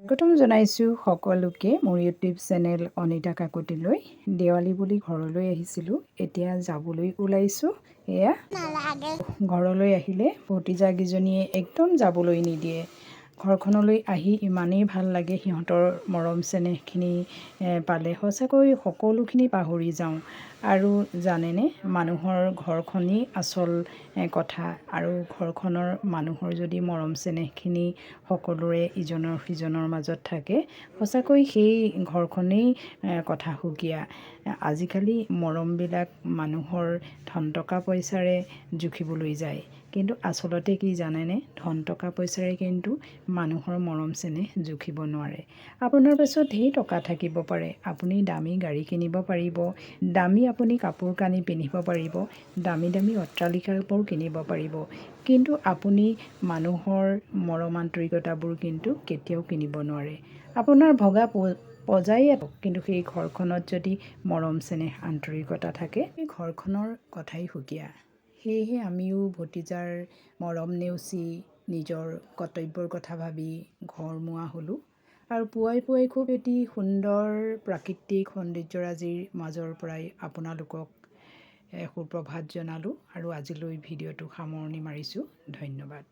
স্বাগতম জনাইছোঁ সকলোকে মোৰ ইউটিউব চেনেল অনিতা কাকতিলৈ। দেৱালী বুলি ঘৰলৈ আহিছিলোঁ, এতিয়া যাবলৈ ওলাইছোঁ। এয়া ঘৰলৈ আহিলে ভতিজাকেইজনীয়ে একদম যাবলৈ নিদিয়ে। ঘৰখনলৈ আহি ইমানেই ভাল লাগে, সিহঁতৰ মৰম চেনেহখিনি পালে সঁচাকৈ সকলোখিনি পাহৰি যাওঁ। আৰু জানেনে, মানুহৰ ঘৰখনেই আচল কথা। আৰু ঘৰখনৰ মানুহৰ যদি মৰম চেনেহখিনি সকলোৰে ইজনৰ সিজনৰ মাজত থাকে, সঁচাকৈ সেই ঘৰখনেই কথা সুকীয়া। আজিকালি মৰমবিলাক মানুহৰ ধন টকা পইচাৰে জুখিবলৈ যায়, কিন্তু আচলতে কি জানেনে, ধন টকা পইচাৰে কিন্তু মানুহৰ মৰম চেনেহ জুখিব নোৱাৰে। আপোনাৰ পাছত ঢেৰ টকা থাকিব পাৰে, আপুনি দামী গাড়ী কিনিব পাৰিব, দামী আপুনি কাপোৰ কানি পিন্ধিব পাৰিব, দামী দামী অট্টালিকাবোৰ কিনিব পাৰিব, কিন্তু আপুনি মানুহৰ মৰম আন্তৰিকতাবোৰ কিন্তু কেতিয়াও কিনিব নোৱাৰে। আপোনাৰ ভগা পজাই কিন্তু সেই ঘৰখনত যদি মৰম চেনেহ আন্তৰিকতা থাকে, সেই ঘৰখনৰ কথাই সুকীয়া। সেয়েহে আমিও ভতিজাৰ মৰম নেওচি নিজৰ কৰ্তব্যৰ কথা ভাবি ঘৰ মোৱা হ'লোঁ। আৰু পুৱাই পুৱাই খুব এটি সুন্দৰ প্ৰাকৃতিক সৌন্দৰ্যৰাজিৰ মাজৰ পৰাই আপোনালোকক সুপ্ৰভাত জনালোঁ। আৰু আজিলৈ ভিডিঅ'টো সামৰণি মাৰিছোঁ। ধন্যবাদ।